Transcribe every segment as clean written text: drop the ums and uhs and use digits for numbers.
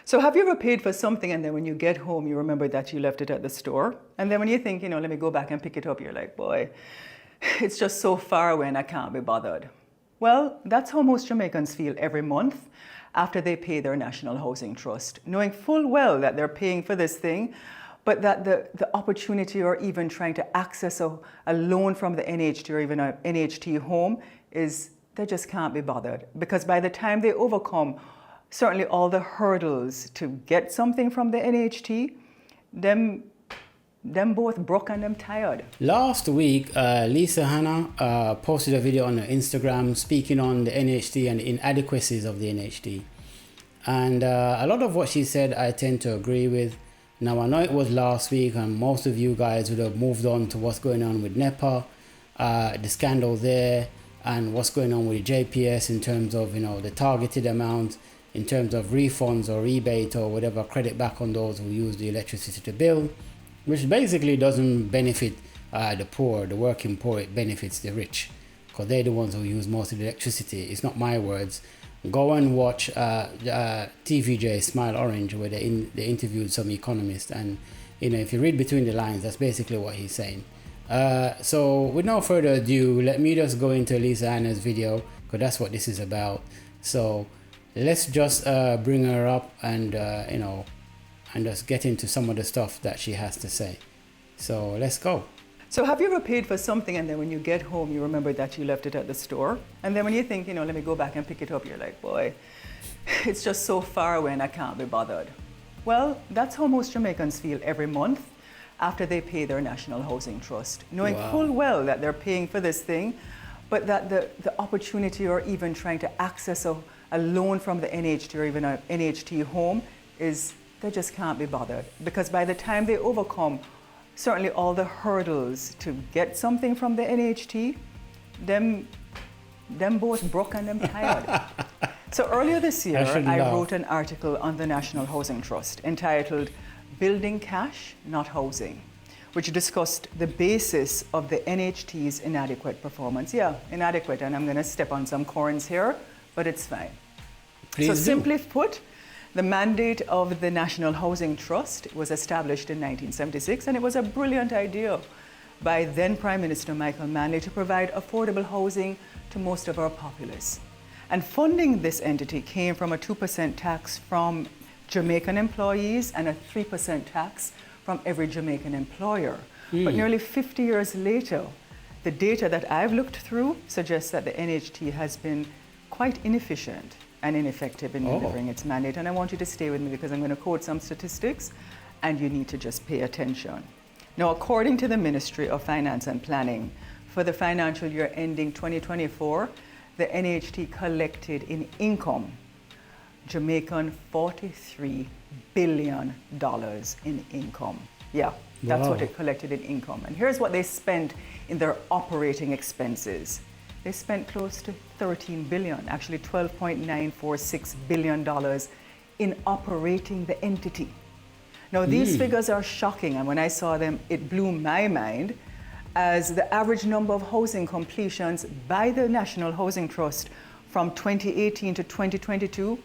So have you ever paid for something and then when you get home, you remember that you left it at the store? And then when you think, let me go back and pick it up, you're like, boy, it's just so far away and I can't be bothered. Well, that's how most Jamaicans feel every month after they pay their National Housing Trust, knowing full well that they're paying for this thing, but that the opportunity or even trying to access a loan from the NHT or even an NHT home they just can't be bothered. Because by the time they overcome certainly all the hurdles to get something from the NHT, them both broke and them tired. Last week, Hanna posted a video on her Instagram speaking on the NHT and the inadequacies of the NHT. And a lot of what she said, I tend to agree with. Now, I know it was last week and most of you guys would have moved on to what's going on with NEPA, the scandal there, and what's going on with the JPS in terms of, the targeted amount, in terms of refunds or rebate or whatever, credit back on those who use the electricity to bill, which basically doesn't benefit the poor, the working poor. It benefits the rich because they're the ones who use most of the electricity. It's not my words. Go and watch TVJ Smile Orange where they interviewed some economists, and if you read between the lines, that's basically what he's saying. So with no further ado, let me just go into Lisa Hanna's video because that's what this is about. So let's just bring her up and and just get into some of the stuff that she has to say. So let's go. So have you ever paid for something and then when you get home, you remember that you left it at the store? And then when you think, let me go back and pick it up, you're like, boy, it's just so far away and I can't be bothered. Well, that's how most Jamaicans feel every month after they pay their National Housing Trust, knowing full well that they're paying for this thing, but that the opportunity or even trying to access a loan from the NHT or even an NHT home they just can't be bothered. Because by the time they overcome certainly all the hurdles to get something from the NHT, them both broke and them tired. So earlier this year, I wrote an article on the National Housing Trust entitled Building Cash, Not Housing, which discussed the basis of the NHT's inadequate performance. Yeah, inadequate, and I'm going to step on some corns here, but it's fine. Simply put, the mandate of the National Housing Trust was established in 1976, and it was a brilliant idea by then Prime Minister Michael Manley to provide affordable housing to most of our populace. And funding this entity came from a 2% tax from Jamaican employees and a 3% tax from every Jamaican employer. But nearly 50 years later, the data that I've looked through suggests that the NHT has been quite inefficient and ineffective in delivering its mandate. And I want you to stay with me because I'm going to quote some statistics and you need to just pay attention. Now, according to the Ministry of Finance and Planning, for the financial year ending 2024, the NHT collected in income Jamaican $43 billion in income. Yeah, that's what it collected in income. And here's what they spent in their operating expenses. They spent close to $13 billion, actually $12.946 billion in operating the entity. Now, these figures are shocking, and when I saw them, it blew my mind, as the average number of housing completions by the National Housing Trust from 2018 to 2022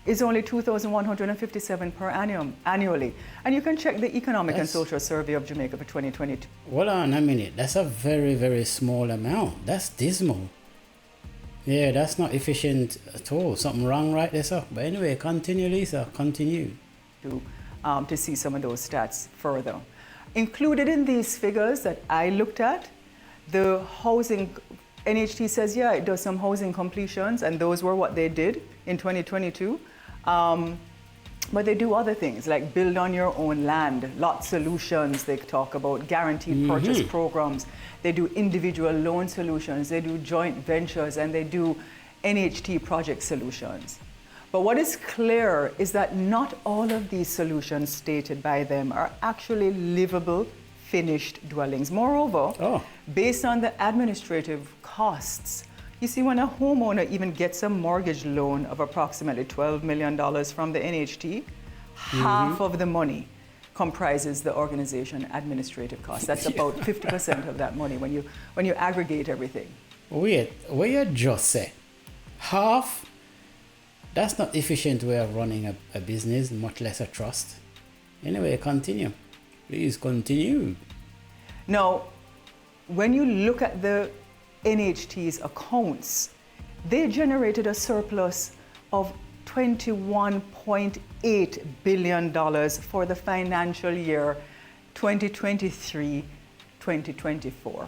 is only 2,157 per annum, annually. And you can check the Economic and Social Survey of Jamaica for 2022. Hold on a minute. That's a very, very small amount. That's dismal. Yeah, that's not efficient at all. Something wrong right there, sir. But anyway, continue, Lisa. Continue. To see some of those stats further. Included in these figures that I looked at, the housing, NHT says, yeah, it does some housing completions, and those were what they did in 2022. But they do other things like build on your own land, lot solutions they talk about, guaranteed purchase programs. They do individual loan solutions, they do joint ventures, and they do NHT project solutions. But what is clear is that not all of these solutions stated by them are actually livable, finished dwellings. Moreover, based on the administrative costs, you see, when a homeowner even gets a mortgage loan of approximately $12 million from the NHT, half of the money comprises the organization administrative costs. That's about 50% of that money when you aggregate everything. Wait, what you just say? Half That's not efficient way of running a business, much less a trust. Anyway, continue. Please continue. Now, when you look at the NHT's accounts, they generated a surplus of $21.8 billion for the financial year 2023-2024.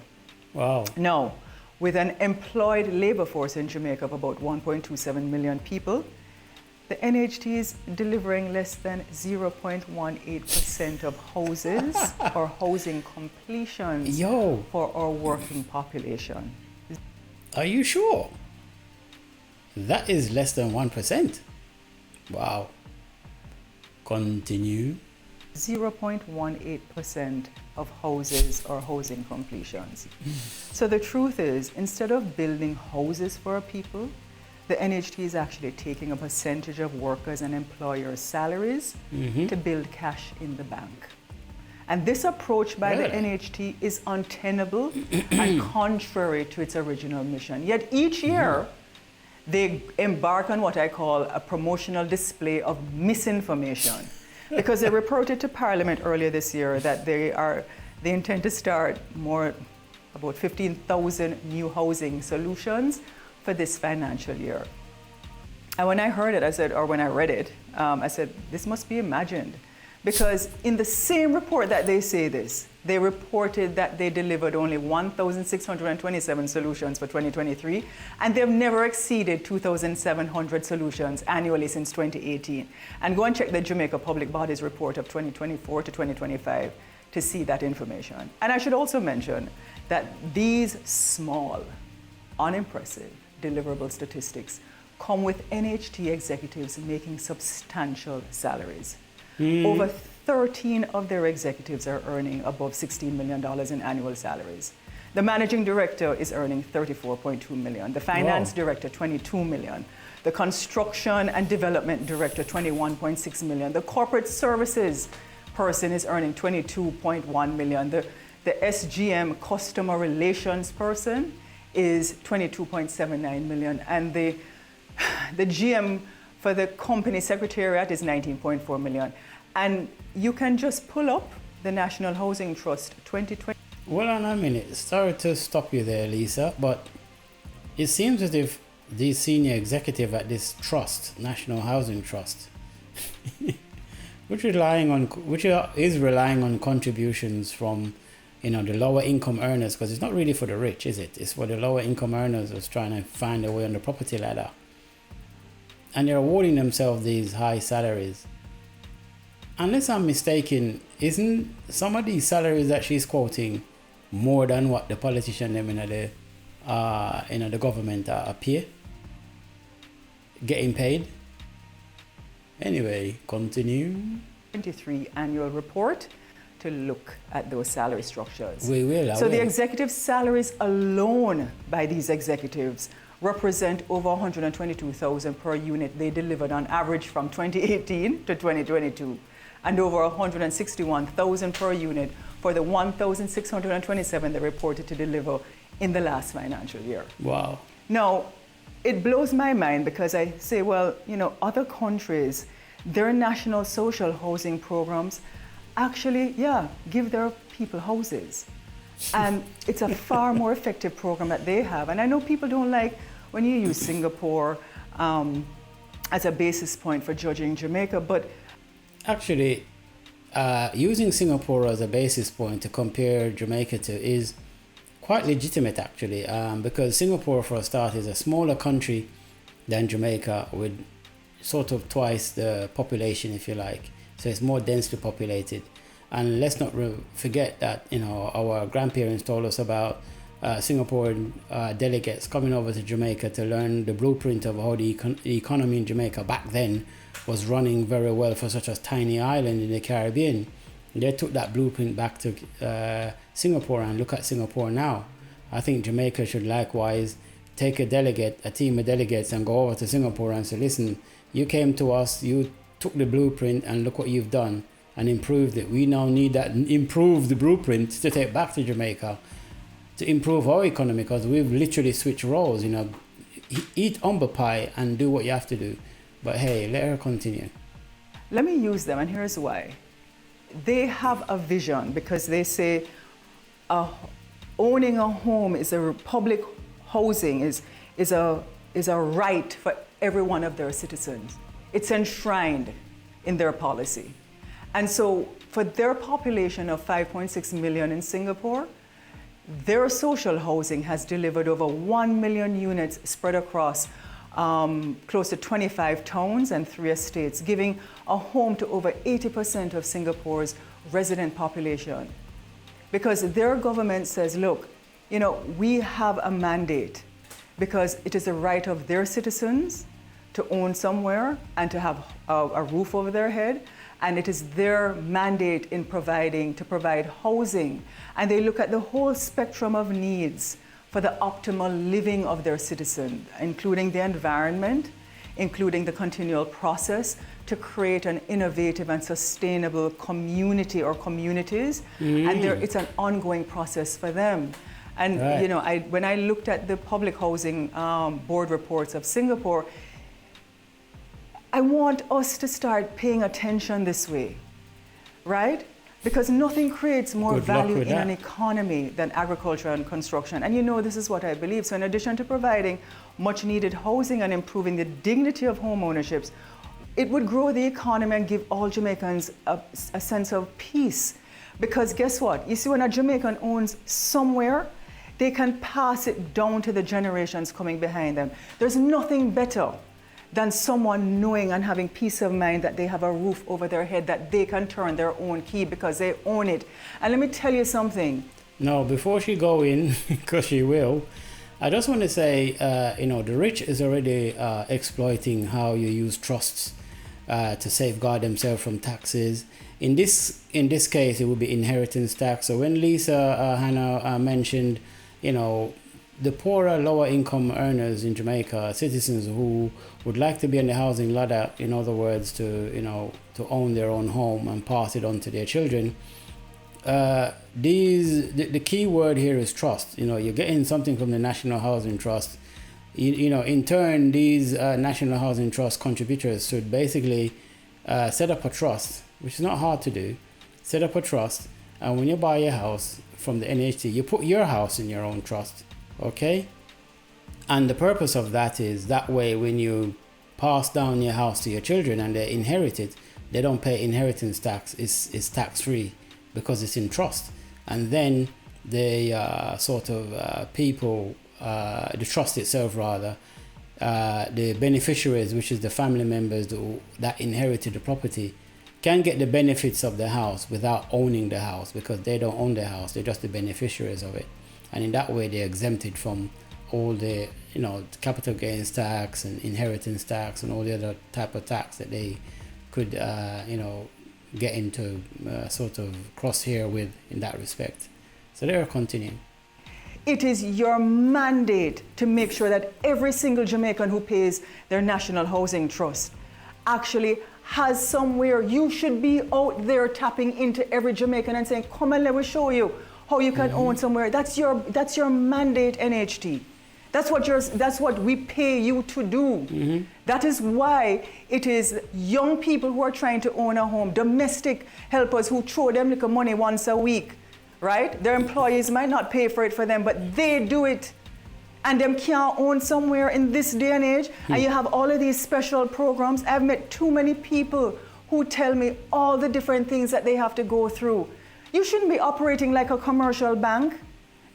Wow. Now, with an employed labor force in Jamaica of about 1.27 million people, the NHT is delivering less than 0.18% of houses or housing completions for our working population. Are you sure? That is less than 1%. Wow. Continue. 0.18% of houses or housing completions. So the truth is, instead of building houses for our people, the NHT is actually taking a percentage of workers and employers' salaries to build cash in the bank. And this approach by the NHT is untenable and contrary to its original mission. Yet each year, they embark on what I call a promotional display of misinformation. Because they reported to Parliament earlier this year that they intend to start about 15,000 new housing solutions for this financial year. And when I heard it, when I read it, I said, this must be imagined. Because in the same report that they say this, they reported that they delivered only 1,627 solutions for 2023, and they've never exceeded 2,700 solutions annually since 2018. And go and check the Jamaica Public Bodies report of 2024 to 2025 to see that information. And I should also mention that these small, unimpressive, deliverable statistics come with NHT executives making substantial salaries. Over 13 of their executives are earning above $16 million in annual salaries. The managing director is earning $34.2 million. The finance director, $22 million. The construction and development director, $21.6 million. The corporate services person is earning $22.1 million. The SGM customer relations person is $22.79 million. And the GM for the company secretariat is $19.4 million. And you can just pull up the National Housing Trust 2020. Well, on a minute. Sorry to stop you there, Lisa, but it seems as if the senior executive at this trust, National Housing Trust, which is relying on contributions from, the lower income earners, because it's not really for the rich, is it? It's for the lower income earners who's trying to find their way on the property ladder. And they're awarding themselves these high salaries. Unless I'm mistaken, isn't some of these salaries that she's quoting more than what the politician them in the government appear getting paid? Anyway, continue. 23 annual report to look at those salary structures. We will. So the executive salaries alone by these executives represent over $122,000 per unit they delivered on average from 2018 to 2022, and over $161,000 per unit for the 1,627 they reported to deliver in the last financial year. Wow. Now, it blows my mind because I say, well, other countries, their national social housing programs actually, give their people houses. And it's a far more effective program that they have. And I know people don't like when you use Singapore as a basis point for judging Jamaica, but actually, using Singapore as a basis point to compare Jamaica to is quite legitimate, actually, because Singapore, for a start, is a smaller country than Jamaica with sort of twice the population, if you like. So it's more densely populated. And let's not forget that, our grandparents told us about Singaporean delegates coming over to Jamaica to learn the blueprint of how the economy in Jamaica back then was running very well for such a tiny island in the Caribbean. They took that blueprint back to Singapore and look at Singapore now. I think Jamaica should likewise take a team of delegates and go over to Singapore and say, listen, you came to us, you took the blueprint and look what you've done and improved it. We now need that improved blueprint to take back to Jamaica to improve our economy, because we've literally switched roles, eat humble pie and do what you have to do. But hey, let her continue. Let me use them, and here's why. They have a vision because they say owning a home is a public housing is a right for every one of their citizens. It's enshrined in their policy. And so for their population of 5.6 million in Singapore, their social housing has delivered over 1 million units spread across close to 25 towns and 3 estates, giving a home to over 80% of Singapore's resident population. Because their government says, look, we have a mandate because it is the right of their citizens to own somewhere and to have a roof over their head. And it is their mandate in to provide housing. And they look at the whole spectrum of needs for the optimal living of their citizens, including the environment, including the continual process to create an innovative and sustainable community or communities. And it's an ongoing process for them. And right. when I looked at the public housing board reports of Singapore, I want us to start paying attention this way, right? Because nothing creates more value in an economy than agriculture and construction. And this is what I believe. So in addition to providing much needed housing and improving the dignity of home ownerships, it would grow the economy and give all Jamaicans a sense of peace. Because guess what? You see, when a Jamaican owns somewhere, they can pass it down to the generations coming behind them. There's nothing better than someone knowing and having peace of mind that they have a roof over their head, that they can turn their own key because they own it. And let me tell you something. No, before she go in, because she will, I just want to say, the rich is already exploiting how you use trusts to safeguard themselves from taxes. In this case, it would be inheritance tax. So when Lisa Hanna mentioned, the poorer, lower income earners in Jamaica, citizens who would like to be on the housing ladder, in other words, to own their own home and pass it on to their children. The key word here is trust. You're getting something from the National Housing Trust. In turn, these National Housing Trust contributors should basically set up a trust, which is not hard to do. Set up a trust, and when you buy your house from the NHT, you put your house in your own trust. Okay? And the purpose of that is that way when you pass down your house to your children and they inherit it, they don't pay inheritance tax. It's tax-free because it's in trust. And then the people, the trust itself rather, the beneficiaries, which is the family members that inherited the property, can get the benefits of the house without owning the house because they don't own the house. They're just the beneficiaries of it. And in that way, they're exempted from all the, capital gains tax and inheritance tax and all the other type of tax that they could, get into crosshair with in that respect. So they're continuing. It is your mandate to make sure that every single Jamaican who pays their National Housing Trust actually has somewhere. You should be out there tapping into every Jamaican and saying, come and let me show you how you can own somewhere. That's your mandate, NHT. That's what we pay you to do. That is why it is young people who are trying to own a home, domestic helpers who throw them little money once a week, right? Their employees might not pay for it for them, but they do it. And them can't own somewhere in this day and age. And you have all of these special programs. I've met too many people who tell me all the different things that they have to go through. You shouldn't be operating like a commercial bank.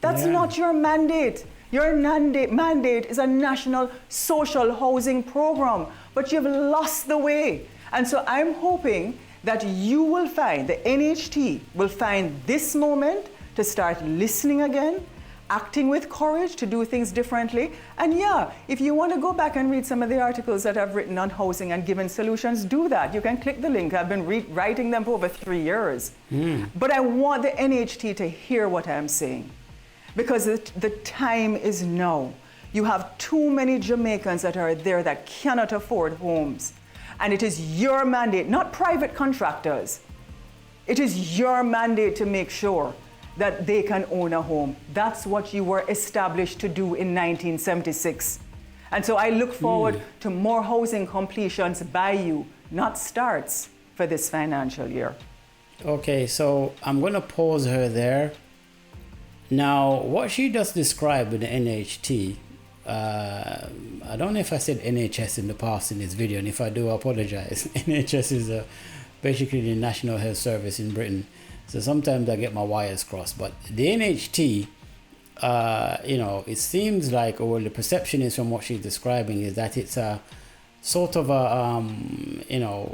That's not your mandate. Your mandate is a national social housing program, but you've lost the way. And so I'm hoping that you will find, the NHT will find this moment to start listening again, acting with courage to do things differently. And if you want to go back and read some of the articles that I've written on housing and given solutions, do that. You can click the link. I've been writing them for over 3 years. But I want the NHT to hear what I'm saying because the time is now. You have too many Jamaicans that are there that cannot afford homes. And it is your mandate, not private contractors. It is your mandate to make sure that they can own a home. That's what you were established to do in 1976. And so I look forward to more housing completions by you, not starts, for this financial year. Okay, so I'm going to pause her there. Now, what she just described with the NHT, I don't know if I said NHS in the past in this video, and if I do, I apologize. NHS is basically the National Health Service in Britain. So sometimes I get my wires crossed. But the NHT, it seems like, or the perception is from what she's describing, is that it's a sort of a,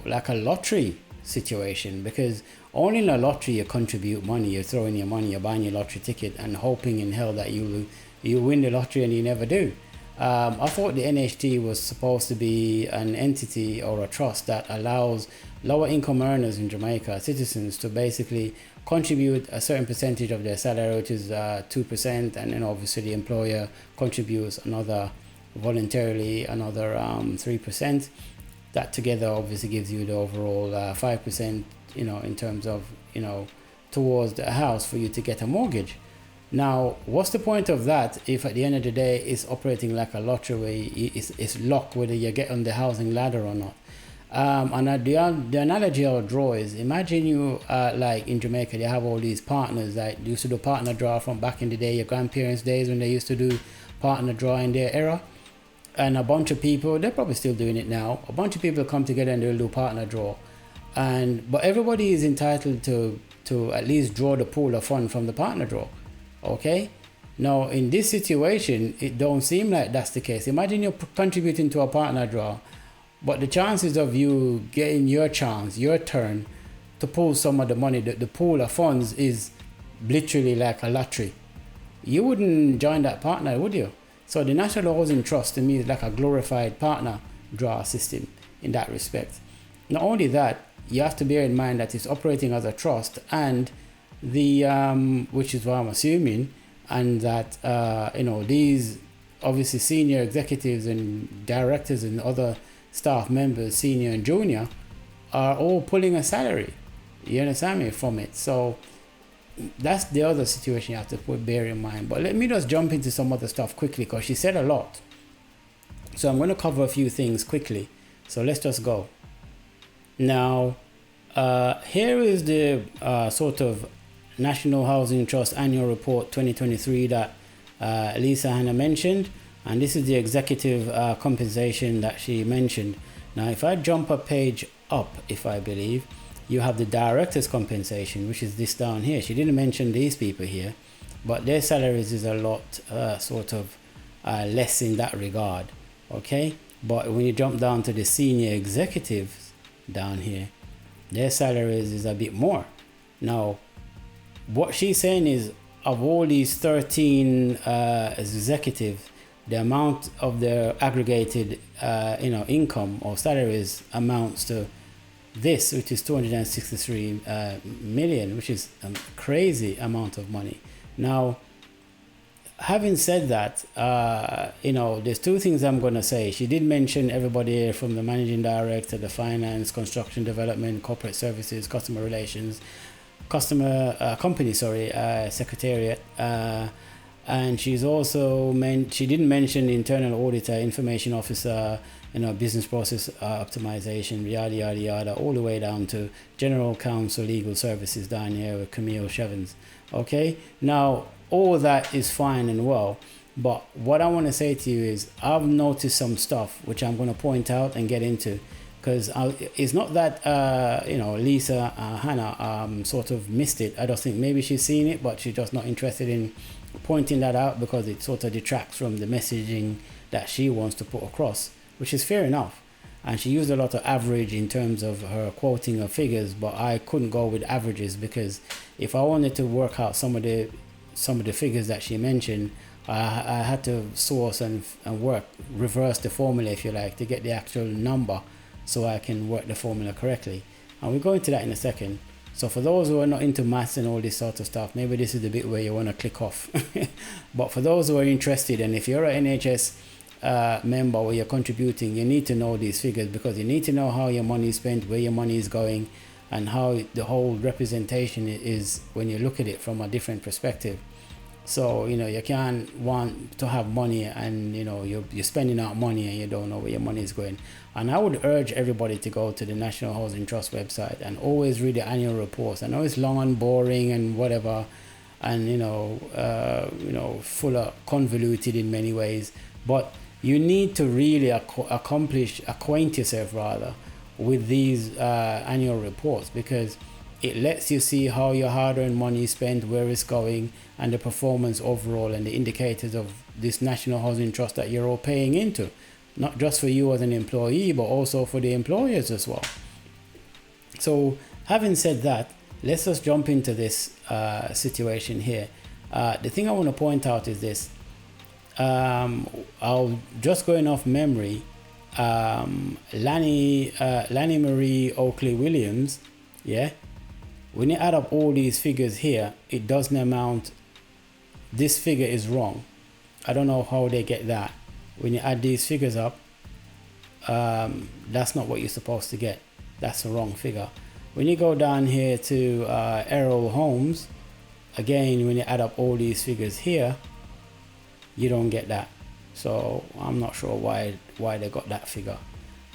like a lottery situation, because only in a lottery you contribute money, you're throwing your money, you're buying your lottery ticket and hoping in hell that you win the lottery, and you never do. I thought the NHT was supposed to be an entity or a trust that allows lower income earners in Jamaica, citizens, to basically contribute a certain percentage of their salary, which is 2%, and then obviously the employer contributes voluntarily another 3%. That together obviously gives you the overall 5%, in terms of, towards the house for you to get a mortgage. Now, what's the point of that if at the end of the day it's operating like a lottery where it's locked whether you get on the housing ladder or not? And the analogy I'll draw is, imagine you, like in Jamaica, they have all these partners that used to do partner draw from back in the day, your grandparents' days when they used to do partner draw in their era. And a bunch of people, they're probably still doing it now, a bunch of people come together and they'll do partner draw. But everybody is entitled to at least draw the pool of fund from the partner draw. Okay? Now, in this situation, it don't seem like that's the case. Imagine you're contributing to a partner draw, but the chances of you getting your turn to pull some of the money, the pool of funds is literally like a lottery. You wouldn't join that partner, would you? So the National Housing Trust to me is like a glorified partner draw system in that respect. Not only that, you have to bear in mind that it's operating as a trust, and which is what I'm assuming, and that these obviously senior executives and directors and other staff members, senior and junior, are all pulling a salary. You understand me, from it. So that's the other situation you have to bear in mind. But let me just jump into some other stuff quickly, because she said a lot. So I'm going to cover a few things quickly. So let's just go. Now, here is the sort of National Housing Trust Annual Report 2023 that Lisa Hanna mentioned. And this is the executive compensation that she mentioned. Now, if I jump a page up, if I believe, you have the director's compensation, which is this down here. She didn't mention these people here, but their salaries is a lot less in that regard. Okay, but when you jump down to the senior executives down here, their salaries is a bit more. Now, what she's saying is, of all these 13 executives, the amount of their aggregated income or salaries amounts to this, which is 263 million, which is a crazy amount of money. Now, having said that, there's two things I'm going to say. She did mention everybody from the managing director, the finance, construction development, corporate services, customer relations, secretariat, and she's also she didn't mention internal auditor, information officer, business process optimization, yada yada yada, all the way down to general counsel, legal services down here with Camille Chevins. Okay, now all that is fine and well, but what I want to say to you is, I've noticed some stuff which I'm going to point out and get into, because it's not that Lisa Hanna sort of missed it. I don't think, maybe she's seen it, but she's just not interested in pointing that out because it sort of detracts from the messaging that she wants to put across, which is fair enough. And she used a lot of average in terms of her quoting of figures, but I couldn't go with averages, because if I wanted to work out some of the figures that she mentioned, I had to source and reverse the formula, if you like, to get the actual number, so I can work the formula correctly. And we'll go into that in a second. So for those who are not into maths and all this sort of stuff, maybe this is the bit where you want to click off. But for those who are interested, and if you're an NHS member or you're contributing, you need to know these figures, because you need to know how your money is spent, where your money is going, and how the whole representation is when you look at it from a different perspective. So, you can't want to have money and, you're spending out money and you don't know where your money is going. And I would urge everybody to go to the National Housing Trust website and always read the annual reports. I know it's long and boring and whatever, and, full of convoluted in many ways, but you need to really acquaint yourself rather with these annual reports, because it lets you see how your hard-earned money is spent, where it's going, and the performance overall, and the indicators of this National Housing Trust that you're all paying into, not just for you as an employee, but also for the employers as well. So having said that, let's just jump into this situation here. The thing I want to point out is this. I'll just going off memory. Lanny Marie Oakley Williams, yeah. When you add up all these figures here, it doesn't amount. This figure is wrong. I don't know how they get that. When you add these figures up, that's not what you're supposed to get. That's the wrong figure. When you go down here to Errol Holmes, again, when you add up all these figures here, you don't get that. So I'm not sure why they got that figure.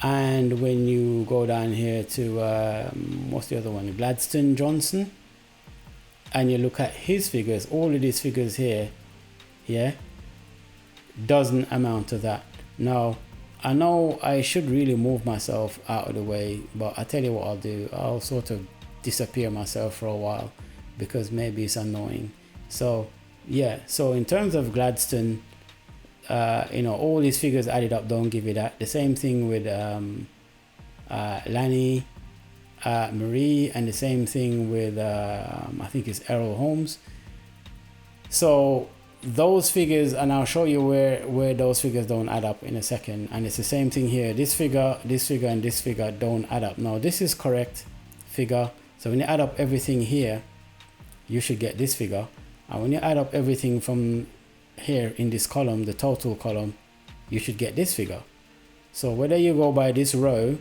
And when you go down here to what's the other one, Gladstone Johnson, and you look at his figures, all of these figures here, yeah, doesn't amount to that. Now, I know I should really move myself out of the way, but I tell you what I'll do. I'll sort of disappear myself for a while because maybe it's annoying. So yeah, so in terms of Gladstone, all these figures added up don't give you that. The same thing with Lanny Marie, and the same thing with I think it's Errol Holmes. So those figures, and I'll show you where those figures don't add up in a second. And it's the same thing here. This figure, and this figure don't add up. Now this is correct figure. So when you add up everything here, you should get this figure. And when you add up everything from here in this column, the total column, you should get this figure. So whether you go by this row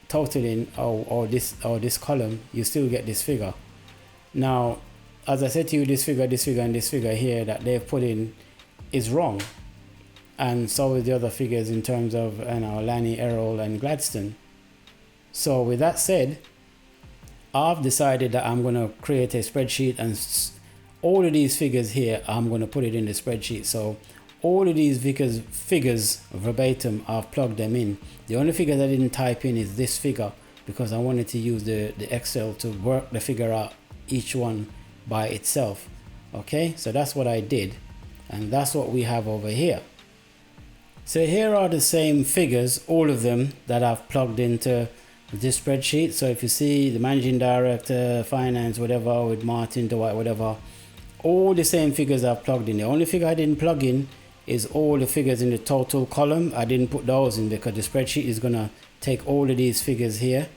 totaling or this column, you still get this figure. Now, as I said to you, this figure, and this figure here that they've put in is wrong, and so is the other figures in terms of Lanny, Errol, and Gladstone. So with that said, I've decided that I'm going to create a spreadsheet, and all of these figures here, I'm going to put it in the spreadsheet. So all of these figures verbatim, I've plugged them in. The only figure I didn't type in is this figure, because I wanted to use the Excel to work the figure out, each one by itself. Okay, so that's what I did, and that's what we have over here. So here are the same figures, all of them, that I've plugged into this spreadsheet. So if you see the managing director, finance, whatever, with Martin, Dwight, whatever, all the same figures I've plugged in. The only figure I didn't plug in is all the figures in the total column. I didn't put those in because the spreadsheet is gonna take all of these figures here,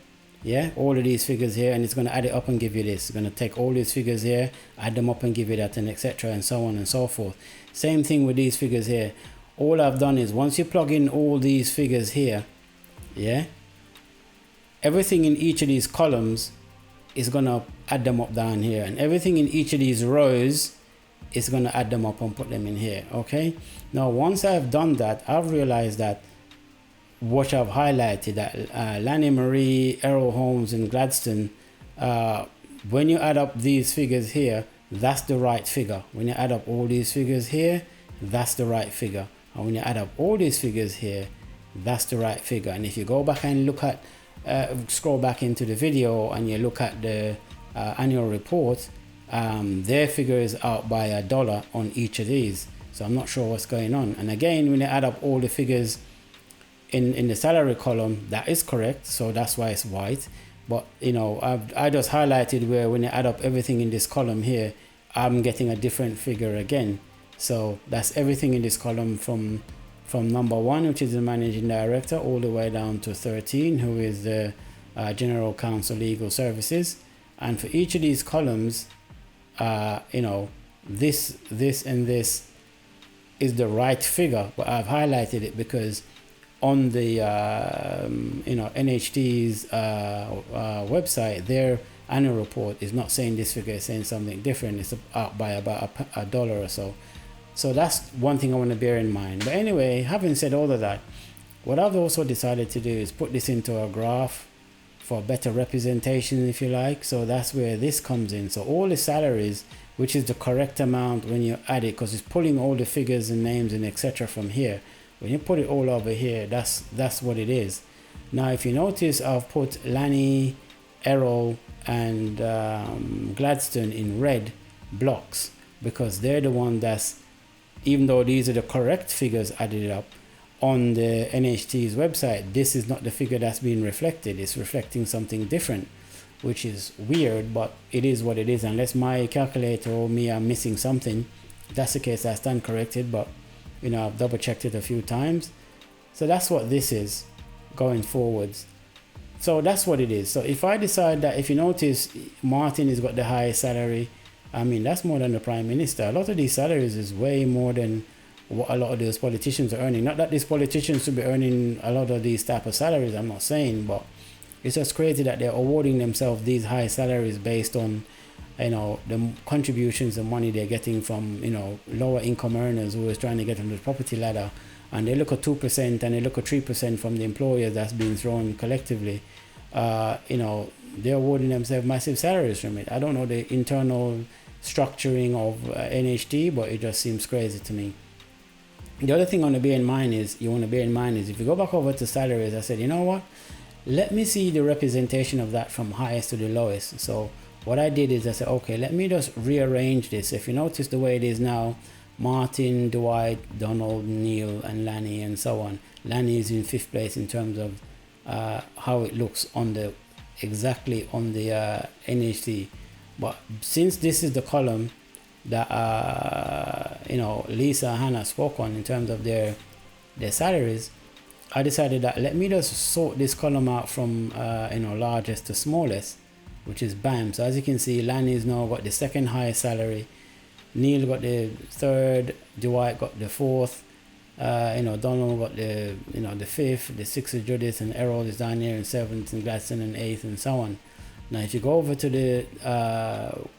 yeah, all of these figures here, and it's gonna add it up and give you this. It's gonna take all these figures here, add them up and give you that, and etc., and so on and so forth. Same thing with these figures here. All I've done is, once you plug in all these figures here, yeah, everything in each of these columns is gonna add them up down here, and everything in each of these rows is gonna add them up and put them in here. Okay, now once I've done that, I've realized that what I've highlighted, that Lanny Marie, Errol Holmes, and Gladstone, when you add up these figures here, that's the right figure. When you add up all these figures here, that's the right figure. And when you add up all these figures here, that's the right figure. And if you go back and look at scroll back into the video and you look at the annual report, their figure is out by $1 on each of these. So I'm not sure what's going on. And again, when you add up all the figures in the salary column, that is correct, so that's why it's white. But I just highlighted where when you add up everything in this column here, I'm getting a different figure again. So that's everything in this column from number 1, which is the managing director, all the way down to 13, who is the general counsel, legal services. And for each of these columns, this and this is the right figure, but I've highlighted it because on the NHT's website, their annual report is not saying this figure, is saying something different. It's up by about a dollar or so. So that's one thing I want to bear in mind. But anyway, having said all of that, what I've also decided to do is put this into a graph for better representation, if you like. So that's where this comes in. So all the salaries, which is the correct amount when you add it, because it's pulling all the figures and names and etc. from here. When you put it all over here, that's what it is. Now, if you notice, I've put Lanny, Errol, and Gladstone in red blocks, because they're the one that's, even though these are the correct figures added up on the NHT's website, this is not the figure that's being reflected. It's reflecting something different, which is weird, but it is what it is. Unless my calculator or me are missing something, if that's the case, I stand corrected, but you know, I've double checked it a few times. So that's what this is going forwards. So that's what it is. So if I decide that, if you notice, Martin has got the highest salary, I mean, that's more than the Prime Minister. A lot of these salaries is way more than what a lot of those politicians are earning. Not that these politicians should be earning a lot of these type of salaries, I'm not saying, but it's just crazy that they're awarding themselves these high salaries based on, you know, the contributions and money they're getting from, you know, lower income earners who is trying to get on the property ladder, and they look at 2% and they look at 3% from the employer that's being thrown collectively. You know, they're awarding themselves massive salaries from it. I don't know the internal structuring of NHT, but it just seems crazy to me. The other thing you want to bear in mind is if you go back over to salaries, I said, you know what, let me see the representation of that from highest to the lowest. So what I did is I said, okay, let me just rearrange this. If you notice the way it is now, Martin, Dwight, Donald, Neil, and Lanny, and so on. Lanny is in 5th place in terms of how it looks on the NHT. But since this is the column that you know, Lisa and Hanna spoke on in terms of their salaries, I decided that let me just sort this column out from you know, largest to smallest, which is BAM. So as you can see, Lanny's now got the second highest salary, Neil got the 3rd, Dwight got the 4th, you know, Donald got the, you know, the 5th, the 6th is Judith, and Errol is down here in 7th, and Gladstone in 8th, and so on. Now if you go over to the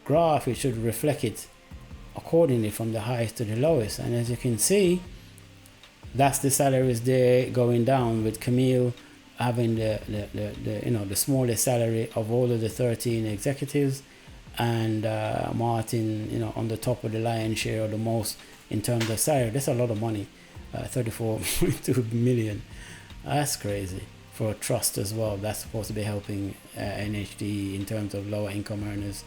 graph, it should reflect it accordingly from the highest to the lowest, and as you can see, that's the salaries there going down, with Camille having the you know, the smallest salary of all of the 13 executives, and Martin, you know, on the top of the lion's share, or the most in terms of salary. That's a lot of money, 34.2 million. That's crazy for a trust as well. That's supposed to be helping NHT in terms of lower income earners.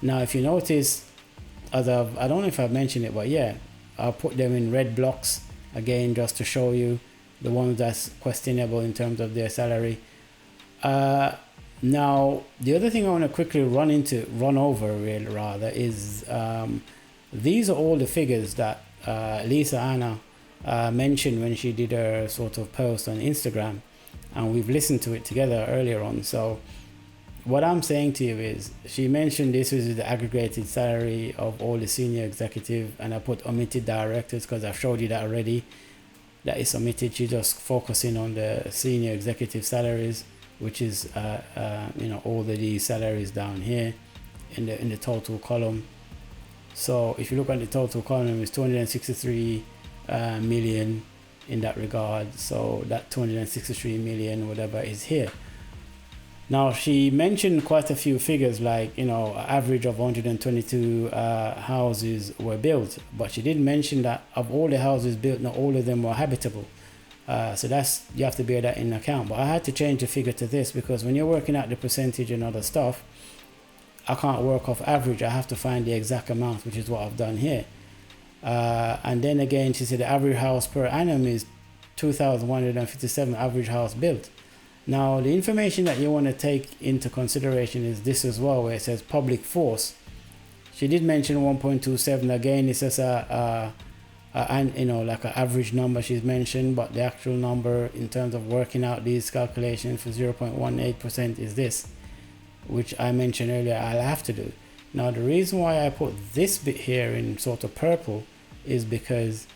Now, if you notice, I don't know if I've mentioned it, but yeah, I'll put them in red blocks again just to show you the ones that's questionable in terms of their salary. Now, the other thing I want to quickly run over is these are all the figures that Lisa Anna mentioned when she did her sort of post on Instagram, and we've listened to it together earlier on. So what I'm saying to you is, she mentioned this is the aggregated salary of all the senior executive, and I put omitted directors because I've showed you that already. That is omitted. She's just focusing on the senior executive salaries, which is you know, all of these salaries down here in the total column. So if you look at the total column, it's 263 million in that regard. So that 263 million whatever is here. Now she mentioned quite a few figures, like, you know, average of 122 houses were built, but she did mention that of all the houses built, not all of them were habitable. So that's, you have to bear that in account. But I had to change the figure to this, because when you're working out the percentage and other stuff, I can't work off average. I have to find the exact amount, which is what I've done here. And then again, she said the average house per annum is 2,157 average house built. Now, the information that you want to take into consideration is this as well, where it says public force. She did mention 1.27. Again, it's just and you know, like an average number she's mentioned, but the actual number in terms of working out these calculations for 0.18% is this, which I mentioned earlier I'll have to do. Now, the reason why I put this bit here in sort of purple is because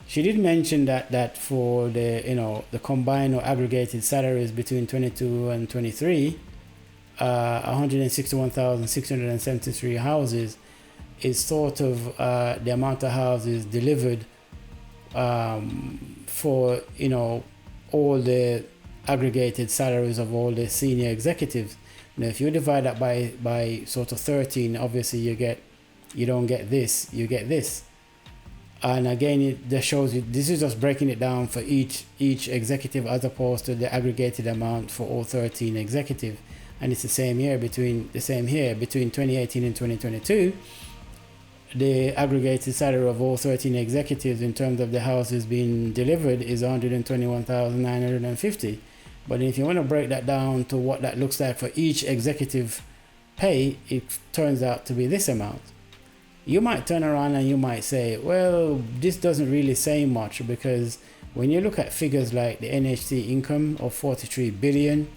she did mention that for the, you know, the combined or aggregated salaries between 22 and 23, 161,673 houses is sort of the amount of houses delivered for, you know, all the aggregated salaries of all the senior executives. Now, if you divide that by sort of 13, obviously you don't get this, you get this. And again, it just shows you, this is just breaking it down for each executive as opposed to the aggregated amount for all 13 executives. And it's the same here between 2018 and 2022. The aggregated salary of all 13 executives in terms of the houses being delivered is 121,950. But if you want to break that down to what that looks like for each executive pay, it turns out to be this amount. You might turn around and you might say, well, this doesn't really say much, because when you look at figures like the NHT income of 43 billion,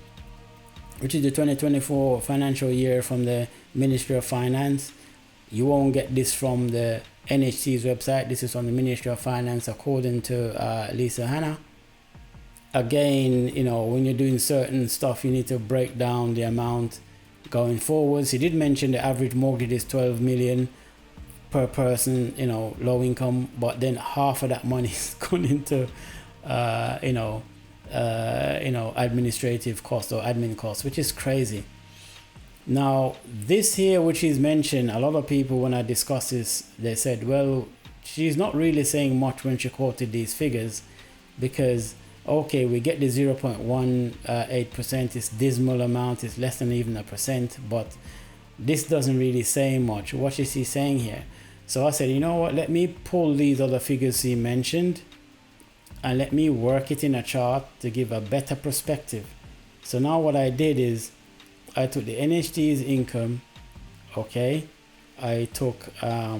which is the 2024 financial year from the Ministry of Finance, you won't get this from the NHT's website. This is from the Ministry of Finance, according to Lisa Hanna. Again, you know, when you're doing certain stuff, you need to break down the amount going forward. She did mention the average mortgage is 12 million per person, you know, low income, but then half of that money is going into, administrative costs or admin costs, which is crazy. Now, this here, which is mentioned, a lot of people, when I discussed this, they said, well, she's not really saying much when she quoted these figures, because, okay, we get the 0.18%, it's dismal amount, it's less than even 1%, but this doesn't really say much. What is he saying here? So I said, you know what, let me pull these other figures he mentioned and let me work it in a chart to give a better perspective. So now what I did is I took the NHT's income, okay, I took the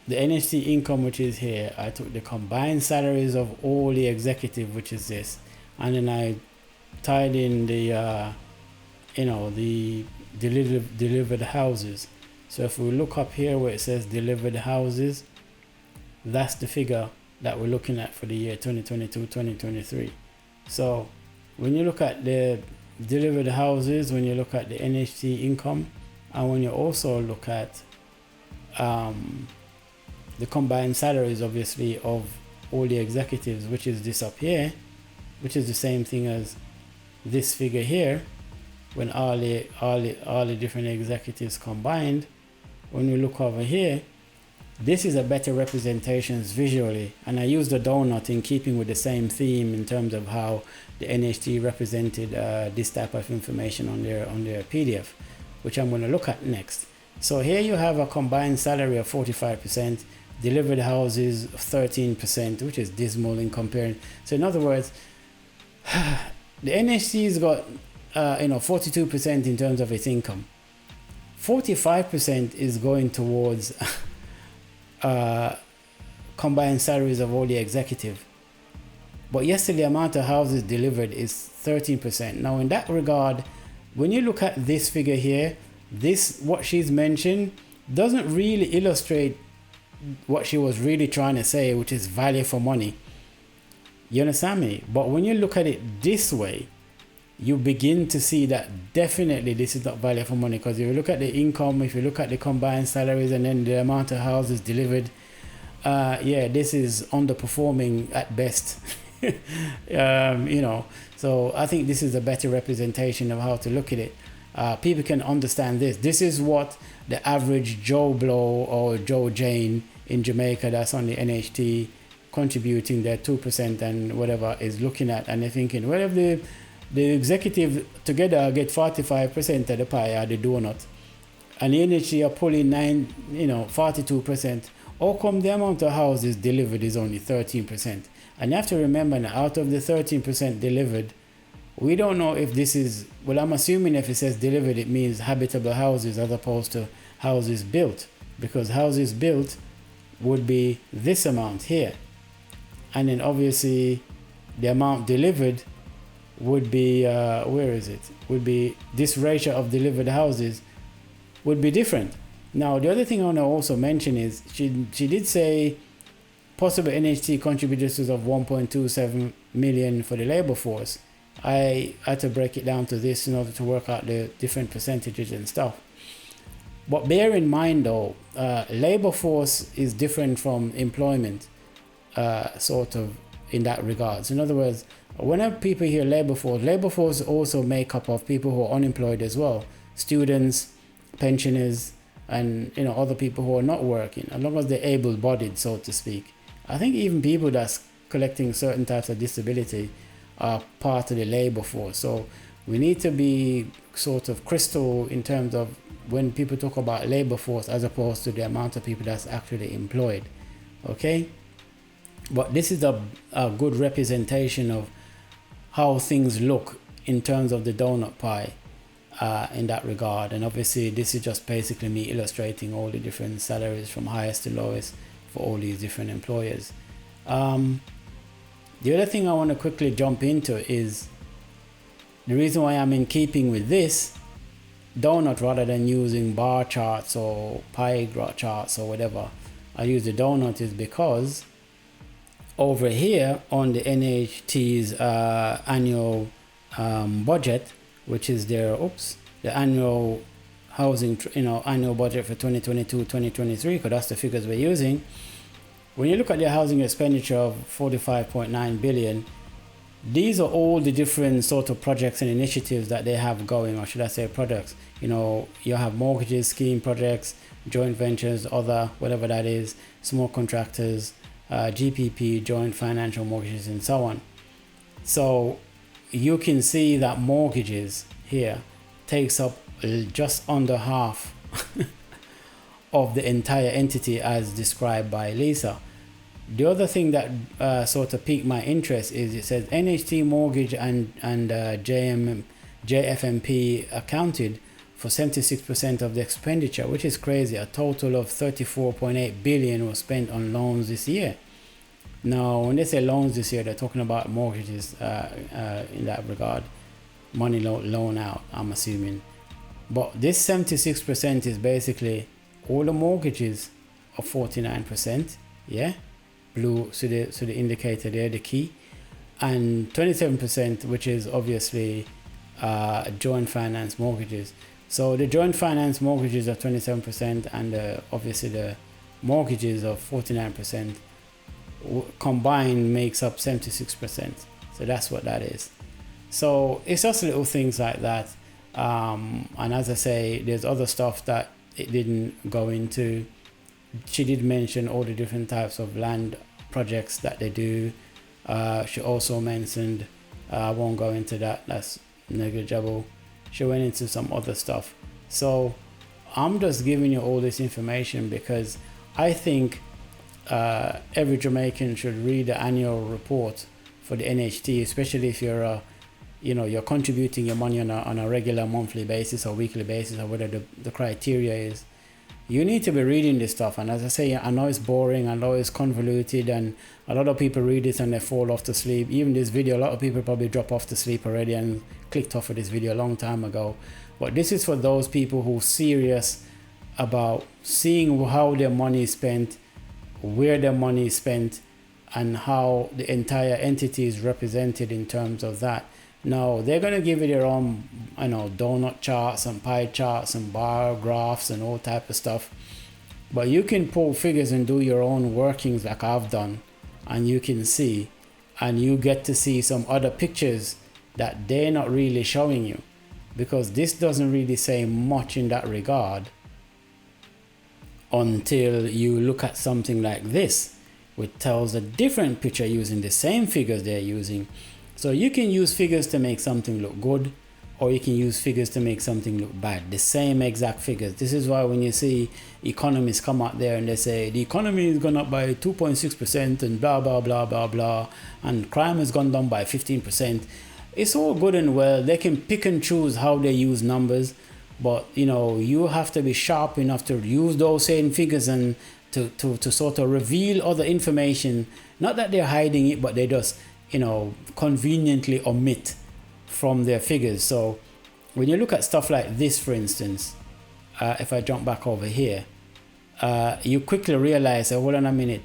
NHT income, which is here, I took the combined salaries of all the executive, which is this, and then I tied in the the delivered houses. So if we look up here where it says delivered houses, that's the figure that we're looking at for the year 2022-2023. So when you look at the delivered houses, when you look at the NHT income, and when you also look at the combined salaries, obviously, of all the executives, which is this up here, which is the same thing as this figure here, when all the different executives combined, when we look over here, this is a better representation visually, and I used the donut in keeping with the same theme in terms of how the NHT represented this type of information on their PDF, which I'm going to look at next. So here you have a combined salary of 45%, delivered houses of 13%, which is dismal in comparing. So in other words, the NHT's got 42% in terms of its income. 45% is going towards combined salaries of all the executive. But yesterday, the amount of houses delivered is 13%. Now, in that regard, when you look at this figure here, this, what she's mentioned, doesn't really illustrate what she was really trying to say, which is value for money. You understand me? But when you look at it this way, you begin to see that definitely this is not value for money, because if you look at the income, if you look at the combined salaries and then the amount of houses delivered, this is underperforming at best. So I think this is a better representation of how to look at it. People can understand this. This is what the average Joe Blow or Joe Jane in Jamaica that's on the NHT contributing their 2% and whatever is looking at, and they're thinking, well, if the executive together get 45% of the pie or the donut, and the NHT are pulling 42%, how come the amount of houses delivered is only 13%? And you have to remember now, out of the 13% delivered, we don't know if this is, well, I'm assuming if it says delivered, it means habitable houses as opposed to houses built, because houses built would be this amount here. And then obviously the amount delivered would be, would be this ratio of delivered houses would be different. Now, the other thing I want to also mention is she did say possible NHT contributors of 1.27 million for the labor force. I had to break it down to this in order to work out the different percentages and stuff. But bear in mind though, labor force is different from employment, sort of in that regards. In other words, whenever people hear labor force also make up of people who are unemployed as well, students, pensioners, and other people who are not working, as long as they're able-bodied, so to speak. I think even people that's collecting certain types of disability are part of the labor force. So we need to be sort of crystal in terms of when people talk about labor force as opposed to the amount of people that's actually employed. Okay? But this is a good representation of how things look in terms of the donut pie in that regard. And obviously this is just basically me illustrating all the different salaries from highest to lowest for all these different employers. The other thing I want to quickly jump into is the reason why I'm in keeping with this donut rather than using bar charts or pie charts or whatever. I use the donut is because over here on the NHT's annual budget, which is their the annual housing annual budget for 2022-2023, because that's the figures we're using. When you look at their housing expenditure of 45.9 billion, these are all the different sort of projects and initiatives that they have going, or should I say projects. You have mortgages, scheme projects, joint ventures, other, whatever that is, small contractors, GPP, joint financial mortgages, and so on. So you can see that mortgages here takes up just under half of the entire entity as described by Lisa. The other thing that sort of piqued my interest is it says NHT mortgage and JFMP accounted for 76% of the expenditure, which is crazy. A total of 34.8 billion was spent on loans this year. Now, when they say loans this year, they're talking about mortgages in that regard, money loan out, I'm assuming. But this 76% is basically all the mortgages of 49%, yeah, blue, so the indicator there, the key, and 27%, which is obviously joint finance mortgages. So the joint finance mortgages are 27%, and obviously the mortgages of 49% combined makes up 76%. So that's what that is. So it's just little things like that. And as I say, there's other stuff that it didn't go into. She did mention all the different types of land projects that they do. She also mentioned, I won't go into that, that's negligible. She went into some other stuff. So I'm just giving you all this information because I think every Jamaican should read the annual report for the NHT, especially if you're you're contributing your money on a regular monthly basis or weekly basis or whatever the criteria is. You need to be reading this stuff. And as I say, I know it's boring, I know it's convoluted, and a lot of people read it and they fall off to sleep. Even this video, a lot of people probably drop off to sleep already and clicked off of this video a long time ago. But this is for those people who are serious about seeing how their money is spent, where their money is spent, and how the entire entity is represented in terms of that. Now, they're going to give you their own, donut charts and pie charts and bar graphs and all type of stuff. But you can pull figures and do your own workings like I've done. And you can see, and you get to see some other pictures that they're not really showing you. Because this doesn't really say much in that regard until you look at something like this, which tells a different picture using the same figures they're using. So you can use figures to make something look good, or you can use figures to make something look bad. The same exact figures. This is why when you see economists come out there and they say the economy has gone up by 2.6% and blah, blah, blah, blah, blah, and crime has gone down by 15%. It's all good and well. They can pick and choose how they use numbers, but you have to be sharp enough to use those same figures and to sort of reveal other information. Not that they're hiding it, but they just conveniently omit from their figures. So when you look at stuff like this, for instance, if I jump back over here, you quickly realize, hold on a minute,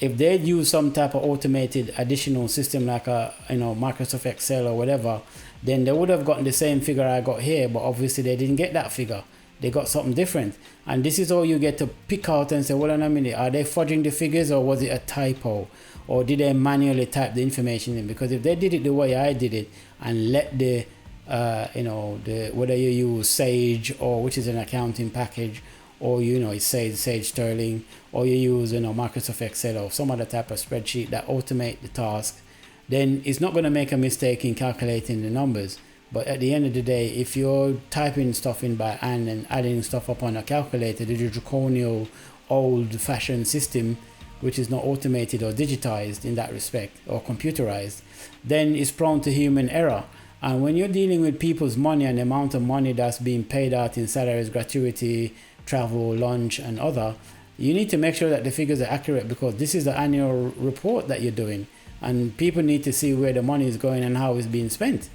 if they'd use some type of automated additional system like a Microsoft Excel or whatever, then they would have gotten the same figure I got here, but obviously they didn't get that figure. They got something different. And this is all you get to pick out and say, well, in a minute, are they fudging the figures, or was it a typo? Or did they manually type the information in? Because if they did it the way I did it and let the whether you use Sage, or which is an accounting package, or it's Sage Sterling, or you use Microsoft Excel or some other type of spreadsheet that automate the task, then it's not going to make a mistake in calculating the numbers. But at the end of the day, if you're typing stuff in by hand and adding stuff up on a calculator, the draconian old-fashioned system, which is not automated or digitized in that respect, or computerized, then it's prone to human error. And when you're dealing with people's money and the amount of money that's being paid out in salaries, gratuity, travel, lunch, and other, you need to make sure that the figures are accurate, because this is the annual report that you're doing, and people need to see where the money is going and how it's being spent.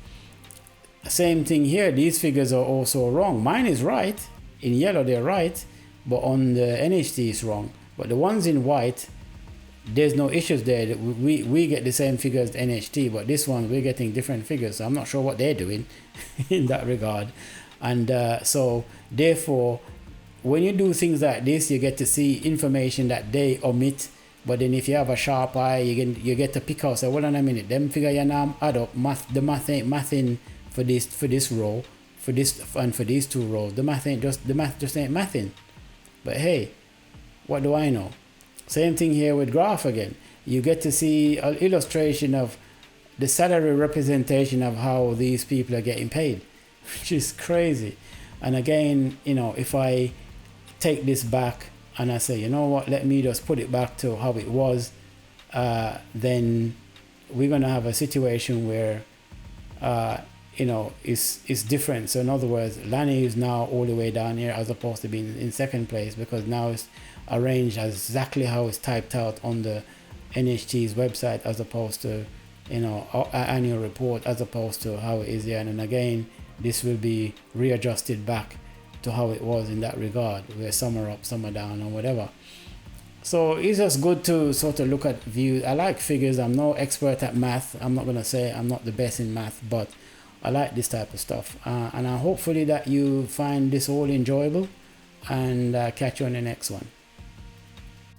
Same thing here, these figures are also wrong. Mine is right, in yellow they're right, but on the NHT it's wrong. But the ones in white, there's no issues there. We get the same figures as NHT, but this one we're getting different figures. So I'm not sure what they're doing in that regard. And so therefore, when you do things like this, you get to see information that they omit. But then if you have a sharp eye, you get to pick out, say, well, in a minute, them figure you now add up, the math ain't mathing for this row, for this and for these two rows. The math just ain't mathing. But hey, what do I know? Same thing here with graph again. You get to see an illustration of the salary representation of how these people are getting paid, which is crazy. And again, if I take this back and I say, you know what, let me just put it back to how it was, then we're going to have a situation where, it's different. So in other words, Lanny is now all the way down here as opposed to being in second place, because now it's arranged exactly how it's typed out on the NHT's website, as opposed to annual report, as opposed to how it is here. And then again, this will be readjusted back to how it was in that regard, where some are up, some are down, or whatever. So it's just good to sort of look at views. I like figures. I'm no expert at math. I'm not going to say I'm not the best in math, but I like this type of stuff. And hopefully that you find this all enjoyable, and catch you on the next one.